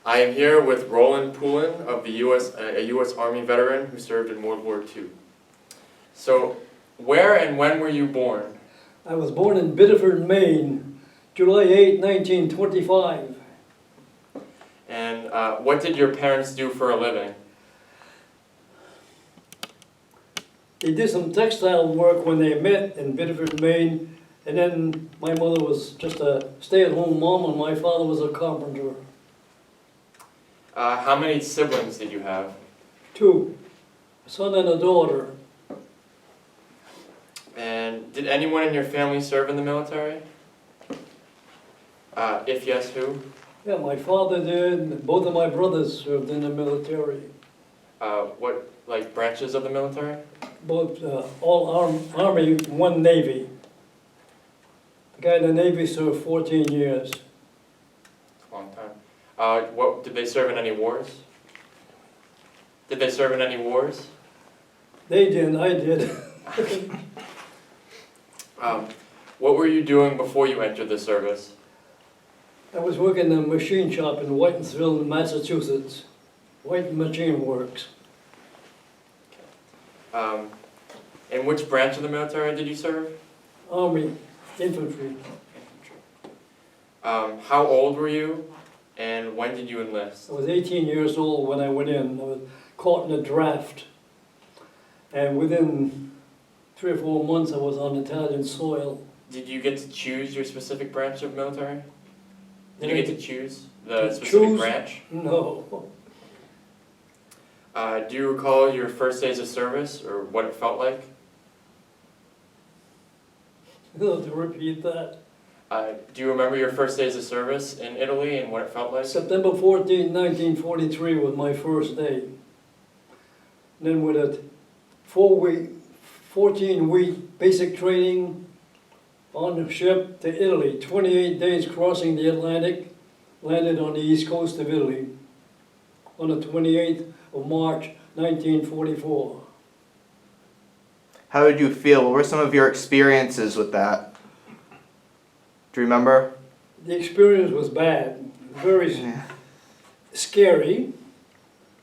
I am here with Roland Poulin of the a U.S. Army veteran who served in World War II. So, where and when were you born? I was born in Biddeford, Maine, July 8, 1925. And what did your parents do for a living? They did some textile work when they met in Biddeford, Maine, and then my mother was just a stay-at-home mom and my father was a carpenter. How many siblings did you have? 2, a son and a daughter. And did anyone in your family serve in the military? If yes, who? Yeah, my father did, and both of my brothers served in the military. What, like, branches of the military? Both, all Army, 1 Navy. The guy in the Navy served 14 years. A long time. What, did they serve in any wars? Did they serve in any wars? They did, I did. What were you doing before you entered the service? I was working in a machine shop in Whitensville, Massachusetts. White Machine Works. In which branch of the military did you serve? Army, infantry. How old were you, and when did you enlist? I was 18 years old when I went in. I was caught in a draft. And within 3 or 4 months, I was on Italian soil. Did you get to choose your specific branch of military? Did you get to choose the To specific choose? branch? No. Do you recall your first days of service, or what it felt like? To repeat that. Do you remember your first days of service in Italy and what it felt like? September 14, 1943 was my first day. Then with a 14-week basic training on the ship to Italy, 28 days crossing the Atlantic, landed on the east coast of Italy on the 28th of March, 1944. How did you feel? What were some of your experiences with that? Do you remember? The experience was bad, very scary.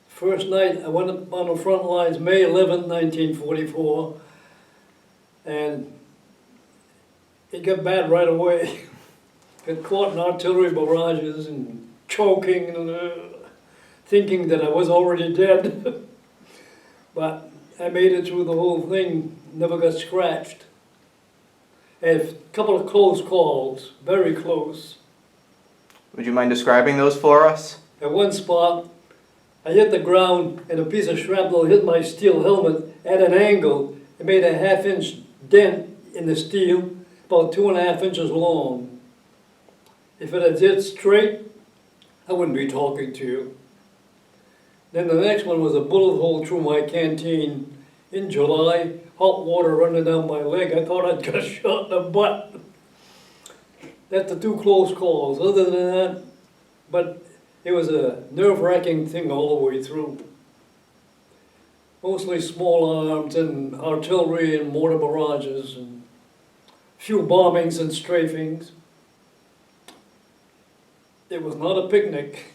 First night, I went up on the front lines, May 11, 1944, and it got bad right away. Got caught in artillery barrages and choking and thinking that I was already dead. But I made it through the whole thing, never got scratched. And a couple of close calls, very close. Would you mind describing those for us? At one spot, I hit the ground and a piece of shrapnel hit my steel helmet at an angle. It made a 1/2-inch dent in the steel, about 2.5 inches long. If it had hit straight, I wouldn't be talking to you. Then the next one was a bullet hole through my canteen in July, hot water running down my leg. I thought I'd got shot in the butt. That's the 2 close calls. Other than that, but it was a nerve-wracking thing all the way through. Mostly small arms and artillery and mortar barrages and a few bombings and strafings. It was not a picnic.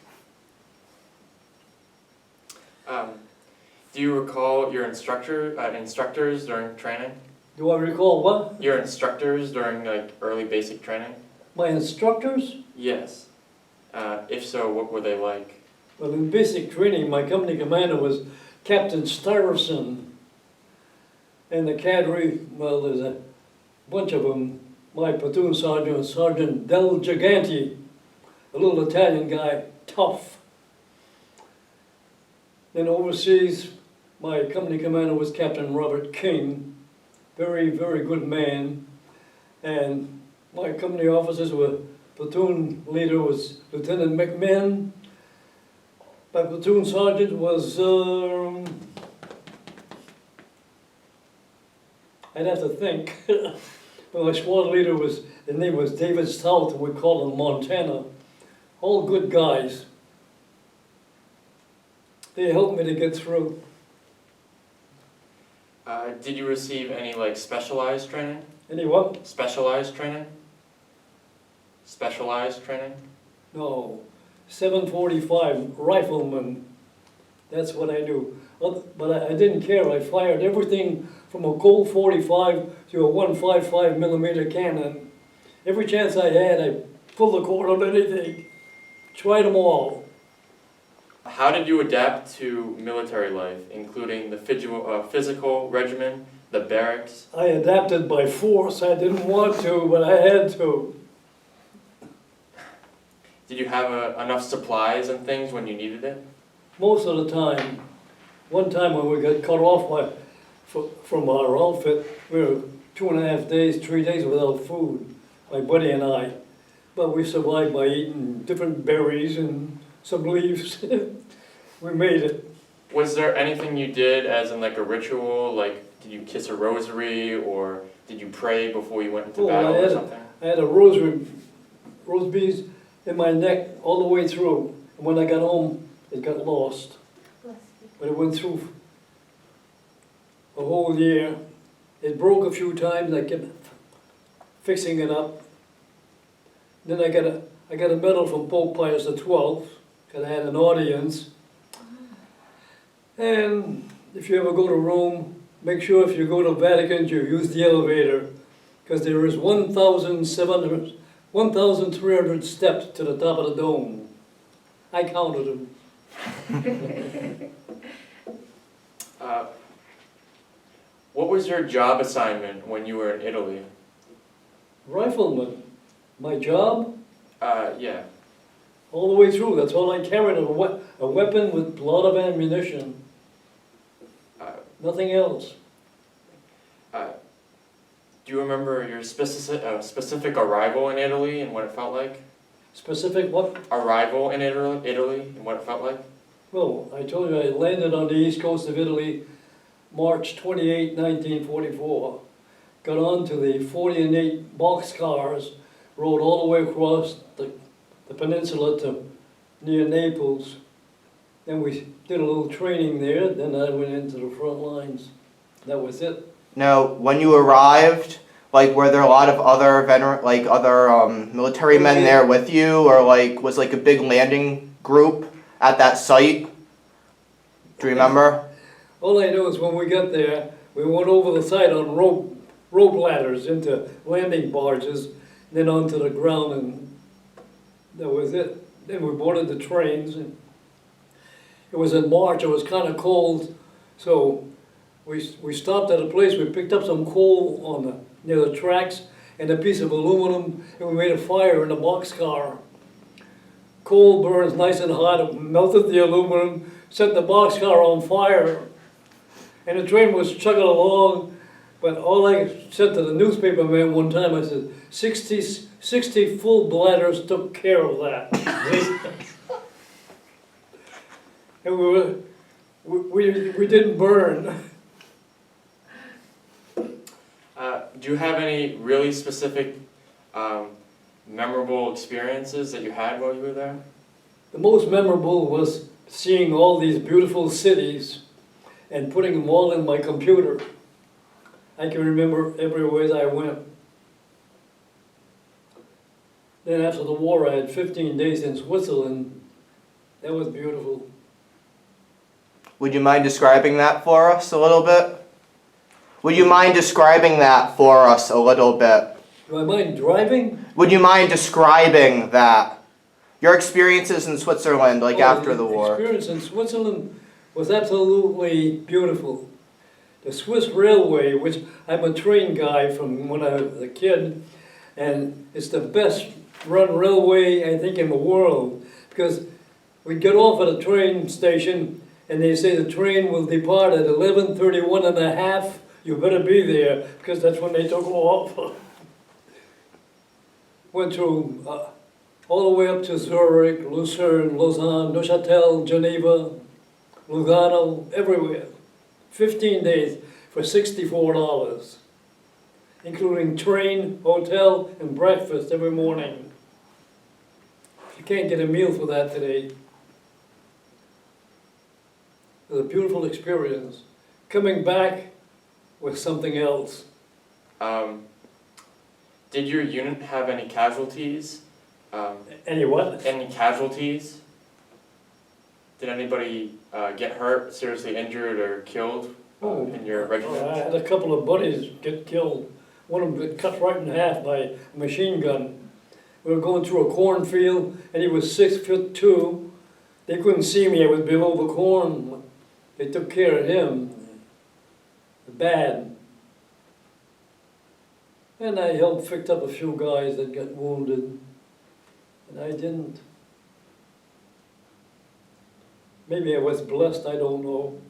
Do you recall your instructors during training? Do I recall what? Your instructors during like early basic training? My instructors? Yes. If so, what were they like? Well, in basic training, my company commander was Captain Stuyvesant. And the cadre, well, there's a bunch of them. My platoon sergeant was Sergeant Del Gigante, a little Italian guy, tough. Then overseas, my company commander was Captain Robert King, very, very good man. And my company officers were, platoon leader was Lieutenant McMahon. My platoon sergeant was, I'd have to think. But my squad leader was, his name was David South, we call him Montana. All good guys. They helped me to get through. Did you receive any like specialized training? Any what? Specialized training? Specialized training? No. 745 rifleman. That's what I do. But I didn't care. I fired everything from a Colt 45 to a 155 millimeter cannon. Every chance I had, I pulled the cord on anything. Tried them all. How did you adapt to military life, including the physical regimen, the barracks? I adapted by force. I didn't want to, but I had to. Did you have enough supplies and things when you needed it? Most of the time. One time when we got cut off from our outfit, we were 2.5 days, 3 days without food, my buddy and I. But we survived by eating different berries and some leaves. We made it. Was there anything you did as in like a ritual, like did you kiss a rosary or did you pray before you went into battle or something? I had a rosary, rose beads in my neck all the way through. And when I got home, it got lost. But it went through a whole year. It broke a few times. I kept fixing it up. Then I got a medal from Pope Pius XII because I had an audience. And if you ever go to Rome, make sure if you go to Vatican, you use the elevator because there is 1,300 steps to the top of the dome. I counted them. What was your job assignment when you were in Italy? Rifleman. My job? Yeah. All the way through. That's all I carried, a weapon with a lot of ammunition. Nothing else. Do you remember your specific arrival in Italy and what it felt like? Specific what? Arrival in Italy and what it felt like? Well, I told you I landed on the east coast of Italy March 28, 1944. Got on to the 40 and 8 boxcars, rode all the way across the peninsula to near Naples. Then we did a little training there, then I went into the front lines. That was it. Now, when you arrived, like, were there a lot of other military men there with you, or like was like a big landing group at that site? Do you remember? All I know is when we got there, we went over the side on rope ladders into landing barges, then onto the ground, and that was it. Then we boarded the trains. And it was in March. It was kind of cold, so we stopped at a place. We picked up some coal near the tracks and a piece of aluminum, and we made a fire in the boxcar. Coal burns nice and hot. It melted the aluminum, set the boxcar on fire, and the train was chugging along. But all I said to the newspaper man one time, I said, 60 full bladders took care of that. And we didn't burn. Do you have any really specific, memorable experiences that you had while you were there? The most memorable was seeing all these beautiful cities and putting them all in my computer. I can remember everywhere I went. Then after the war, I had 15 days in Switzerland. That was beautiful. Would you mind describing that for us a little bit? Would you mind describing that for us a little bit? Do I mind driving? Would you mind describing that? Your experiences in Switzerland, like after the war. The experience in Switzerland was absolutely beautiful. The Swiss Railway, which I'm a train guy from when I was a kid, and it's the best run railway, I think, in the world, because we get off at a train station and they say the train will depart at 11:31 and a half. You better be there, because that's when they took off. Went through all the way up to Zurich, Lucerne, Lausanne, Neuchâtel, Geneva, Lugano, everywhere. 15 days for $64, including train, hotel, and breakfast every morning. You can't get a meal for that today. It was a beautiful experience. Coming back was something else. Did your unit have any casualties Any what? Any casualties? Did anybody get hurt, seriously injured, or killed in your I regiment? had a couple of buddies get killed. One of them got cut right in half by a machine gun. We were going through a cornfield, and he was 6'2". They couldn't see me, I was below the corn. They took care of him. Bad. And I helped fix up a few guys that got wounded. And I didn't. Maybe I was blessed, I don't know.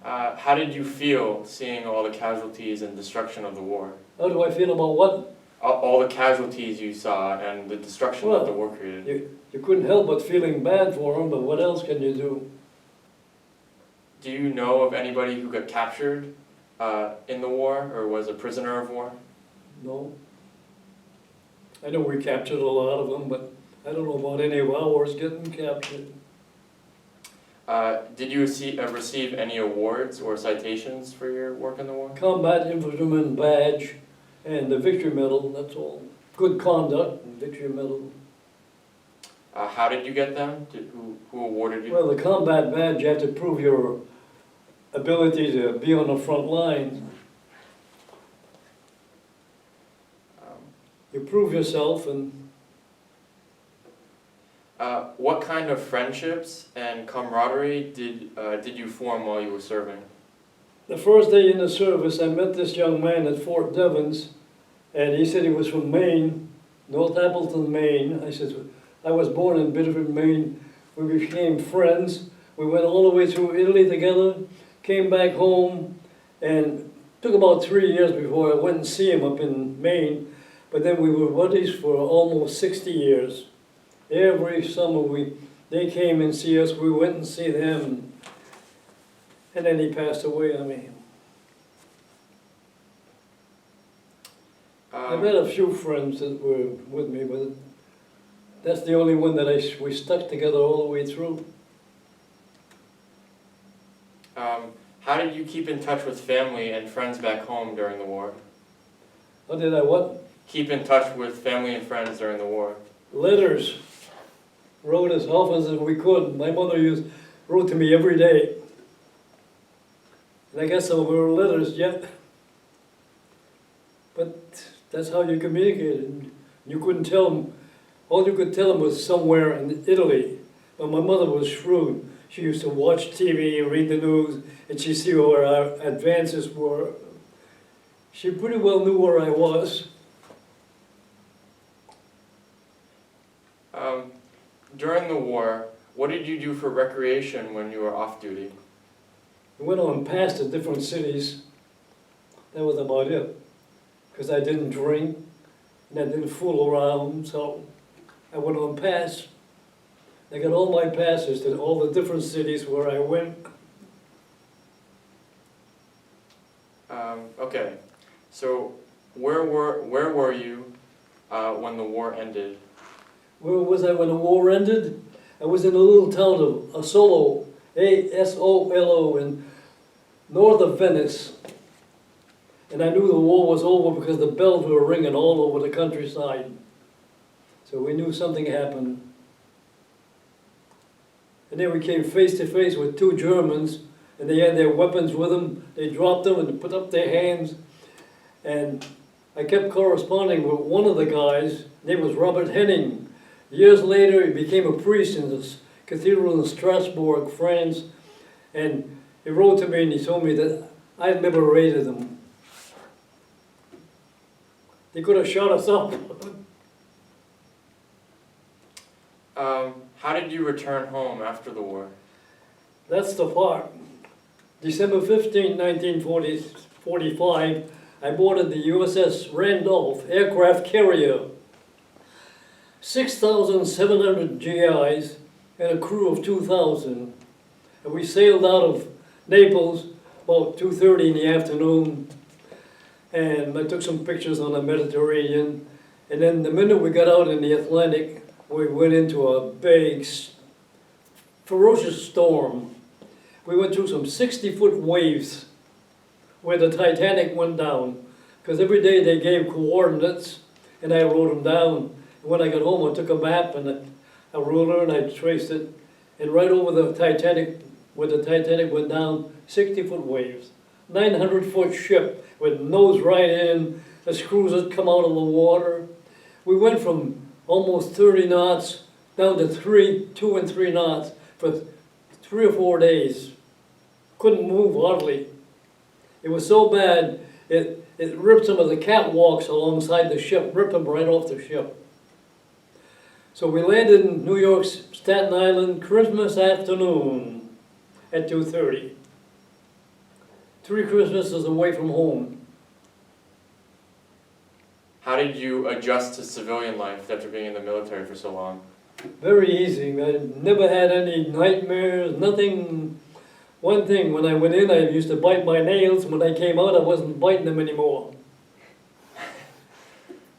How did you feel seeing all the casualties and destruction of the war? How do I feel about what? All the casualties you saw and the destruction that the war created. You couldn't help but feeling bad for them, but what else can you do? Do you know of anybody who got captured in the war or was a prisoner of war? No. I know we captured a lot of them, but I don't know about any of ours getting captured. Did you receive any awards or citations for your work in the war? Combat Infantryman Badge and the Victory Medal, that's all. Good conduct and Victory Medal. How did you get them? Who awarded you? Well, the Combat Badge, you have to prove your ability to be on the front lines. You prove yourself, and what kind of friendships and camaraderie did you form while you were serving? the first day in the service, I met this young man at Fort Devens, and he said he was from Maine, North Appleton, Maine. I said, I was born in Biddeford, Maine. We became friends. We went all the way through Italy together, came back home, and took about 3 years before I went and see him up in Maine. But then we were buddies for almost 60 years. Every summer they came and see us, we went and see them, and then he passed away, I mean. I've had a few friends that were with me, but that's the only one that we stuck together all the way through. How did you keep in touch with family and friends back home during the war? How did I what? Keep in touch with family and friends during the war. Letters. Wrote as often as we could. My mother wrote to me every day. And I guess there were letters yet. But that's how you communicated. You couldn't tell them. All you could tell them was somewhere in Italy. But my mother was shrewd. She used to watch TV and read the news, and she'd see where our advances were. She pretty well knew where I was. During the war, what did you do for recreation when you were off duty? I went on past the different cities. That was about it. Because I didn't drink, and I didn't fool around, so I went on past. I got all my passes to all the different cities where I went. Okay, so where were you when the war ended? Where was I when the war ended? I was in a little town of Asolo, A-S-O-L-O, in north of Venice. And I knew the war was over because the bells were ringing all over the countryside. So we knew something happened. And then we came face to face with two Germans, and they had their weapons with them. They dropped them and put up their hands. And I kept corresponding with one of the guys. His name was Robert Henning. Years later, he became a priest in this cathedral in Strasbourg, France. And he wrote to me and he told me that I had liberated them. They could have shot us up. How did you return home after the war? That's the part. December 15, 1945, I boarded the USS Randolph aircraft carrier. 6,700 GIs and a crew of 2,000. And we sailed out of Naples about 2:30 in the afternoon. And I took some pictures on the Mediterranean. And then the minute we got out in the Atlantic, we went into a big, ferocious storm. We went through some 60-foot waves where the Titanic went down. Because every day they gave coordinates, and I wrote them down. When I got home, I took a map and a ruler and I traced it. And right over the Titanic, where the Titanic went down, 60-foot waves. 900-foot ship with nose right in, the screws that come out of the water. We went from almost 30 knots down to 2 and 3 knots for 3 or 4 days. Couldn't move hardly. It was so bad, it ripped some of the catwalks alongside the ship, ripped them right off the ship. So we landed in New York's Staten Island Christmas afternoon at 2:30. 3 Christmases away from home. How did you adjust to civilian life after being in the military for so long? Very easy. I never had any nightmares, nothing. One thing, when I went in, I used to bite my nails. When I came out, I wasn't biting them anymore.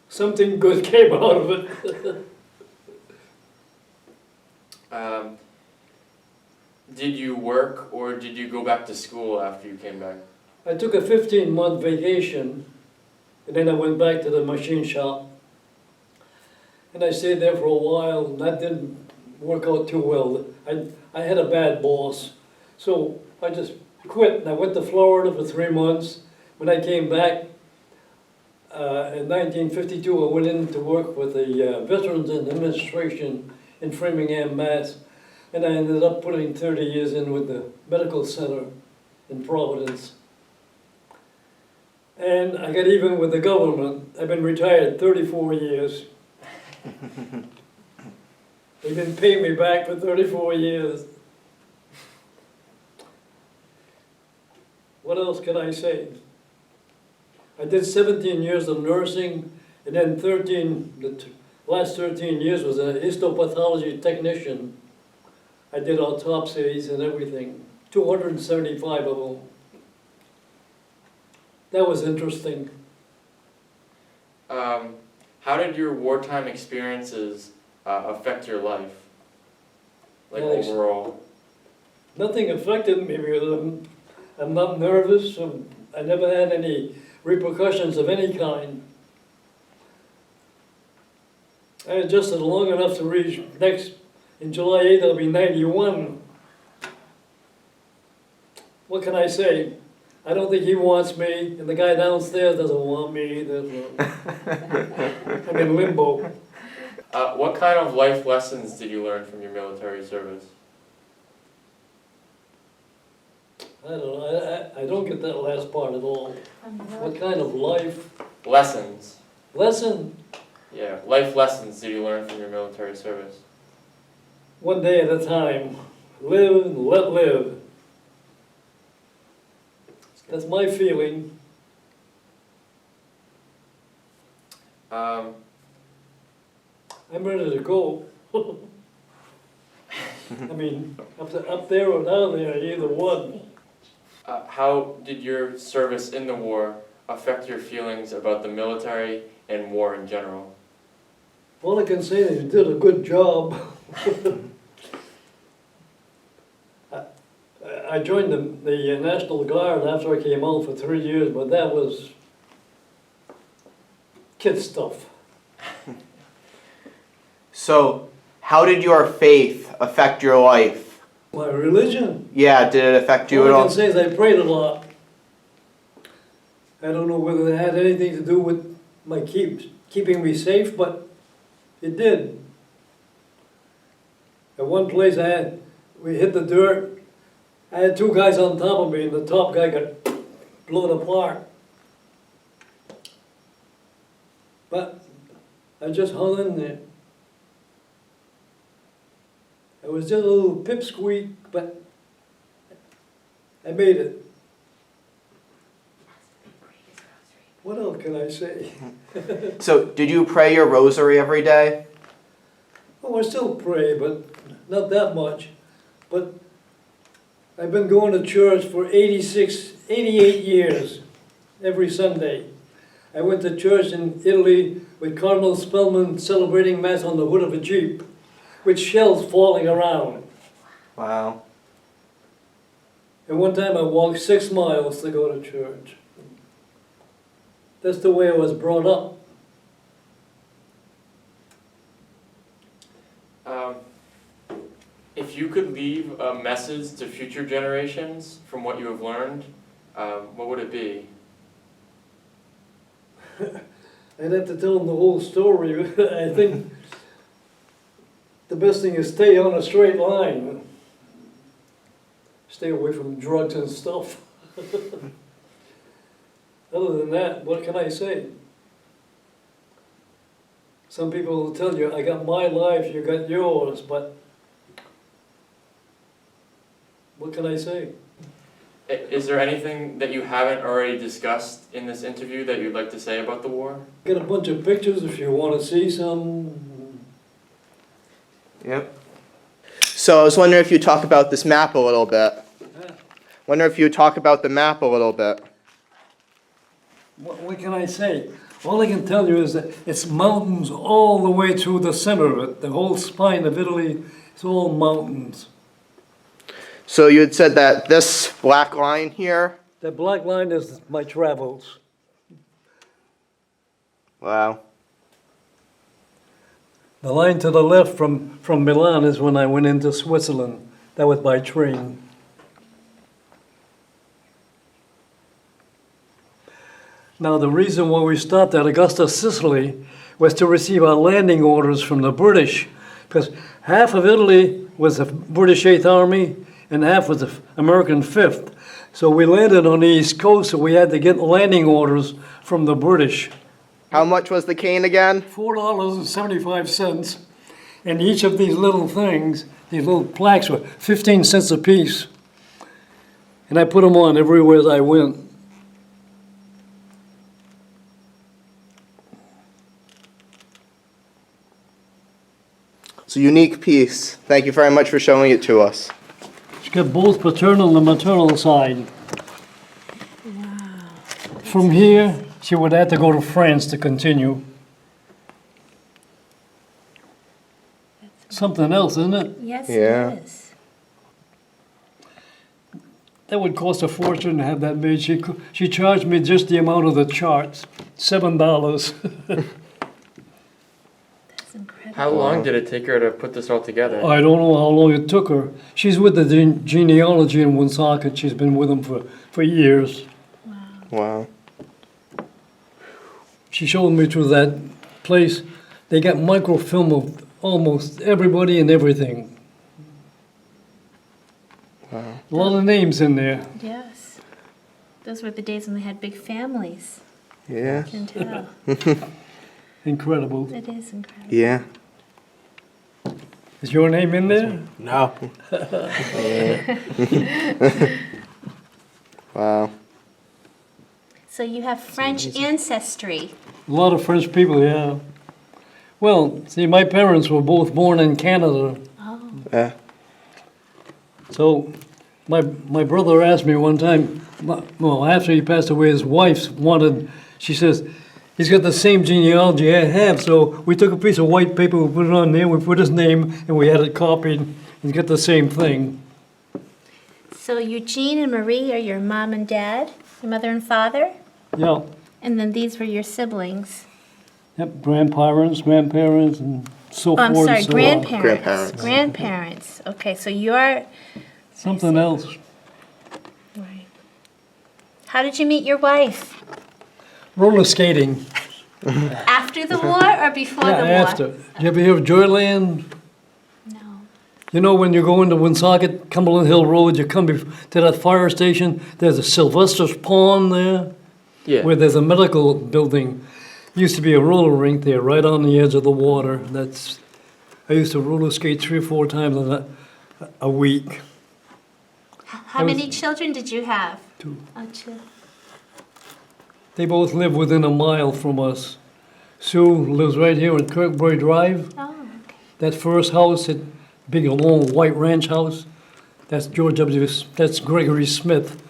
Something good came out of it. Did you work or did you go back to school after you came back? I took a 15-month vacation, and then I went back to the machine shop. And I stayed there for a while, and that didn't work out too well. I had a bad boss, so I just quit, and I went to Florida for 3 months. When I came back, in 1952, I went in to work with the Veterans Administration in Framingham, Mass. And I ended up putting 30 years in with the medical center in Providence. And I got even with the government. I've been retired 34 years. They didn't pay me back for 34 years. What else can I say? I did 17 years of nursing, and then the last 13 years was a histopathology technician. I did autopsies and everything, 275 of them. That was interesting. How did your wartime experiences affect your life? Like Yeah, overall? Nothing affected me because I'm not nervous. I never had any repercussions of any kind. I adjusted long enough to reach in July 8th, I'll be 91. What can I say? I don't think he wants me, and the guy downstairs doesn't want me either. I'm in limbo. What kind of life lessons did you learn from your military service? I don't know. I don't get that last part at all. What kind of life Lessons. lesson? Yeah, life lessons did you learn from your military service? One day at a time. Live and let live. That's my feeling. I'm ready to go. I mean, up there or down there, either one. How did your service in the war affect your feelings about the military and war in general? All I can say is you did a good job. I joined the National Guard after I came out for 3 years, but that was kid stuff. So, how did your faith affect your life? My religion, Yeah, did it affect you at all I all? can say is I prayed a lot. I don't know whether it had anything to do with my keeping me safe, but it did. At one place we hit the dirt. I had 2 guys on top of me, and the top guy got blown apart. But I just hung in there. It was just a little pipsqueak, but I made it. What else can I say? So, did you pray your rosary every day? Oh, I still pray, but not that much. But I've been going to church for 88 years, every Sunday. I went to church in Italy with Cardinal Spellman celebrating Mass on the hood of a Jeep, with shells falling around. Wow. And one time I walked 6 miles to go to church. That's the way I was brought up. Um, if you could leave a message to future generations from what you have learned, what would it be? I'd have to tell them the whole story. I think the best thing is stay on a straight line. Stay away from drugs and stuff. Other than that, what can I say? Some people will tell you, I got my life, you got yours, but what can I say? Is there anything that you haven't already discussed in this interview that you'd like to say about the war? Got a bunch of pictures if you want to see some. Yep. So I was wondering if you talk about this map a little bit. Wonder if you talk about the map a little bit. What can I say? All I can tell you is that it's mountains all the way through the center of it. The whole spine of Italy is all mountains. So you had said that this black line here. That black line is my travels. Wow. The line to the left from Milan is when I went into Switzerland. That was by train. Now, the reason why we stopped at Augusta, Sicily, was to receive our landing orders from the British, because half of Italy was the British 8th Army, and half was the American 5th. So we landed on the East Coast, so we had to get landing orders from the British. How much was the cane again? $4.75, and each of these little things, these little plaques were 15 cents a piece. And I put them on everywhere I went. It's a unique piece. Thank you very much for showing it to us. It's got both paternal and maternal side. Wow. From here, she would have to go to France to continue. Something else, isn't it? Yes, Yeah. it is. That would cost a fortune to have that made. She charged me just the amount of the charts, $7. That's incredible. How long did it take her to put this all together? I don't know how long it took her. She's with the genealogy in Woonsocket. She's been with them for years. Wow. She showed me through that place. They got microfilm of almost everybody and everything. Wow. A lot of names in there. Yes. Those were the days when they had big families. Yeah. I can tell. Incredible. It is incredible. Yeah. Is your name in there? No. Wow. So you have French ancestry. A lot of French people, yeah. Well, see, my parents were both born in Canada. Oh. Yeah. So my brother asked me one time, well, after he passed away, his wife wanted, she says, he's got the same genealogy I have. So we took a piece of white paper, we put it on there, we put his name, and we had it copied and got the same thing. So Eugene and Marie are your mom and dad, your mother and father? Yeah. And then these were your siblings. Yep, grandparents, and so Oh, forth I'm sorry, and so grandparents. on. Grandparents. Grandparents. Okay, so you're... Something else. Right. How did you meet your wife? Roller skating. After the war or before the war? After. Did you ever hear of Joyland? No. You know, when you go into Woonsocket, Cumberland Hill Road, you come to that fire station, there's a Sylvester's Pond there, Yeah. where there's a medical building. Used to be a roller rink there, right on the edge of the water. I used to roller skate 3 or 4 times a week. How many children did you have? 2. Oh, 2. They both live within a mile from us. Sue lives right here on Kirkbury Drive. Oh, okay. That first house, that big long white ranch house, that's that's Gregory Smith.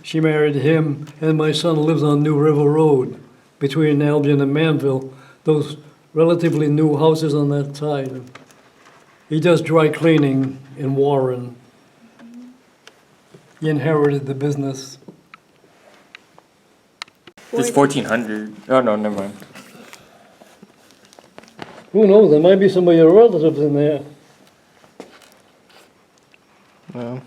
She married him, and my son lives on New River Road between Albion and Manville. Those relatively new houses on that side. He does dry cleaning in Warren. He inherited the business. It's 1400. Oh, no, never mind. Who knows, there might be some of your relatives in there. Well,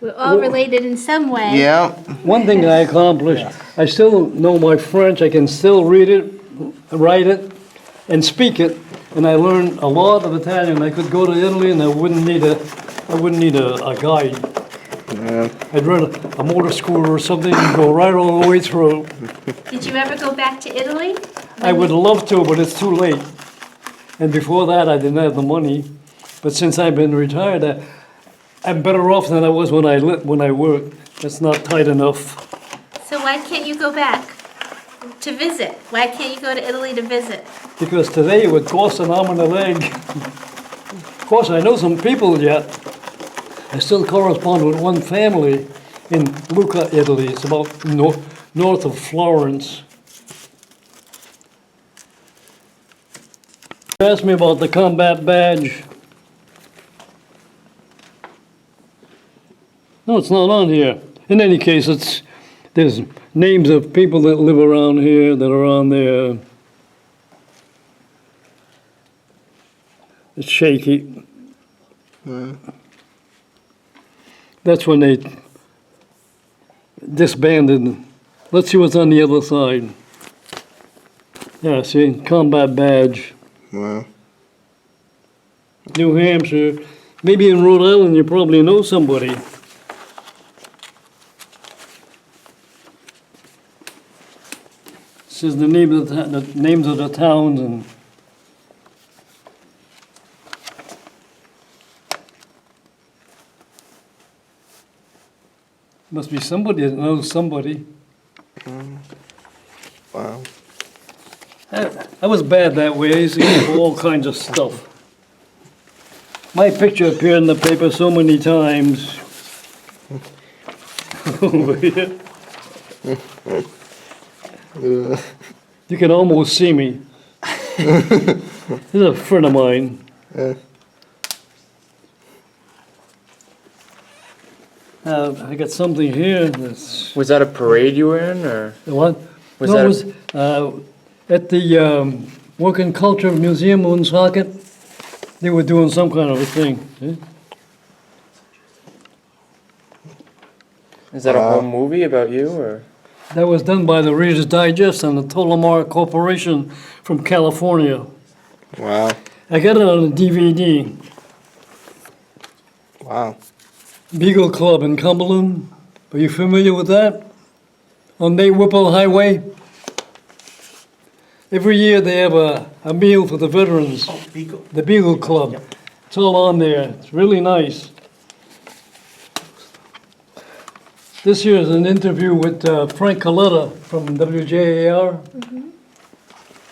We're all related in some way. yeah. One thing I accomplished, I still know my French, I can still read it, write it, and speak it, and I learned a lot of Italian. I could go to Italy and I wouldn't need a guide. Yeah. I'd rent a motor scooter or something and go right all the way through. Did you ever go back to Italy? I would love to, but it's too late. And before that, I didn't have the money. But since I've been retired, I'm better off than I was when I worked. That's not tight enough. So why can't you go back to visit? Why can't you go to Italy to visit? Because today it would cost an arm and a leg. Of course, I know some people yet. I still correspond with one family in Lucca, Italy. It's about north of Florence. You asked me about the combat badge. No, it's not on here. In any case, there's names of people that live around here that are on there. It's shaky. That's when they disbanded. Let's see what's on the other side. Yeah, see, combat badge. Well, New Hampshire. Maybe in Rhode Island you probably know somebody. Says the name of the names of the towns and must be somebody that knows somebody. wow. I was bad that way. I used to get all kinds of stuff. My picture appeared in the paper so many times. Over here. You can almost see me. This is a friend of mine. I got something here that's... Was that a parade you were in, or? What? Was No, that it was at the Work and Culture Museum in Woonsocket. They were doing some kind of a thing. Is that a whole movie about you, or? That was done by the Reader's Digest and the Tolomar Corporation from California. Wow. I got it on a DVD. Wow. Beagle Club in Cumberland. Are you familiar with that? On Nate Whipple Highway. Every year they have a meal for the veterans. The Beagle Club. It's all on there. It's really nice. This year is an interview with Frank Coletta from WJAR.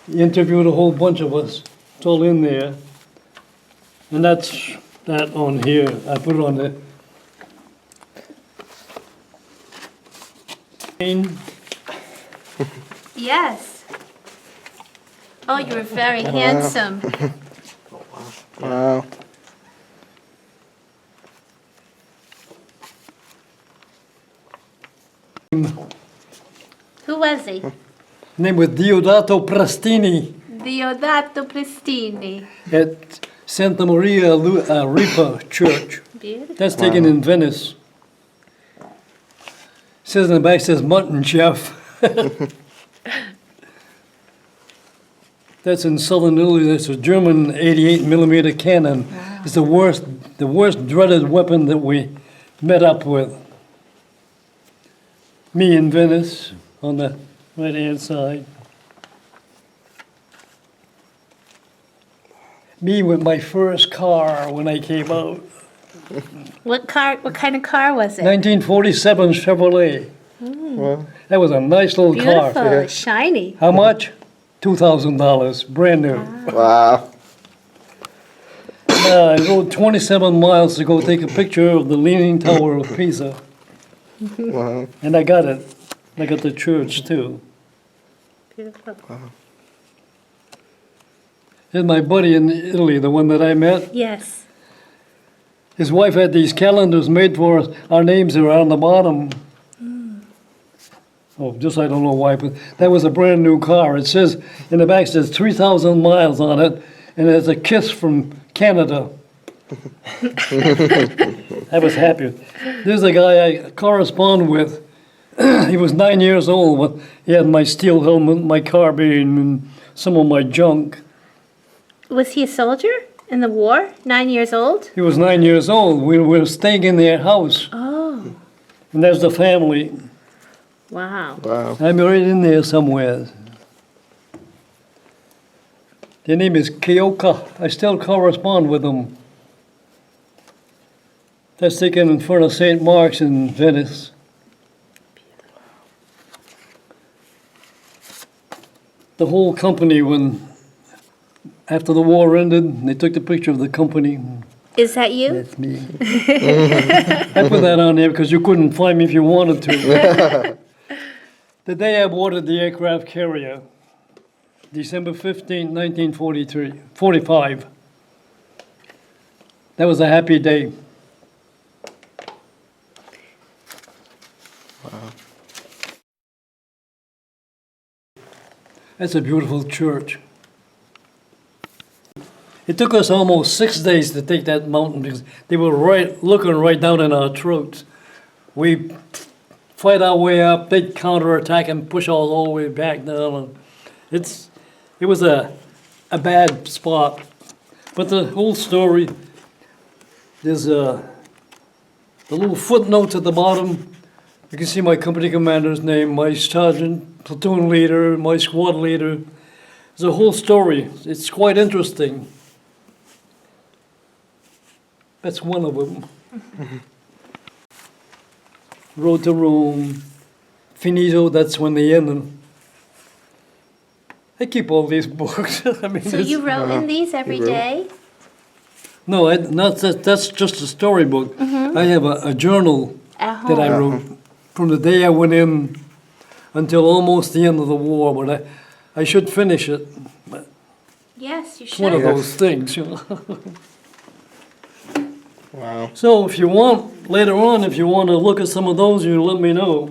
He interviewed a whole bunch of us. It's all in there. And that's that on here. I put it on the... Yes. Oh, you were very handsome. Wow. Who was he? Name was Diodato Prestini Diodato Prestini. at Santa Maria Ripa Church. Beautiful. That's taken in Venice. Says in the back, says mutton chef. That's in southern Italy. That's a German 88 millimeter cannon. It's the worst dreaded weapon that we met up with. Me in Venice on the right-hand side. Me with my first car when I came out. What kind of car was it? 1947 Chevrolet. Well, That was a nice little car. Beautiful, shiny. How much? $2,000, brand new. wow. I rode 27 miles to go take a picture of the Leaning Tower of Pisa. Wow. And I got it. I got the church too. Beautiful. Here's my buddy in Italy, the one that I met. Yes. His wife had these calendars made for us. Our names are on the bottom. Oh, just I don't know why, but that was a brand new car. It says, in the back, it says 3,000 miles on it, and it's a kiss from Canada. I was happy. There's a guy I correspond with. He was 9 years old when he had my steel helmet, my carbine, and some of my junk. Was he a soldier in the war? 9 years old? He was 9 years old. We were staying in their house, Oh, and there's the family. wow. Wow. I'm right in there somewhere. Their name is Keoka. I still correspond with them. That's taken in front of St. Mark's in Venice. The whole company, after the war ended, they took the picture of the company. Is that you? That's me. I put that on there because you couldn't find me if you wanted to. The day I boarded the aircraft carrier, December 15, 1945. That was a happy day. That's a beautiful church. It took us almost 6 days to take that mountain because they were looking right down in our throats. We fight our way up, they'd counterattack and push us all the way back down. And it was a bad spot. But the whole story, there's the little footnotes at the bottom. You can see my company commander's name, my sergeant, platoon leader, my squad leader. There's a whole story. It's quite interesting. That's one of them. Road to Rome. Finito, that's when they ended. I keep all these books. I mean, So you wrote in these every wrote? day? no, that's just a storybook. I have a journal At that I home? wrote from the day I went in until almost the end of the war, but I should finish it. Yes, you It's one of should. those things, you know. Wow. So if you want, later on, if you want to look at some of those, you let me know.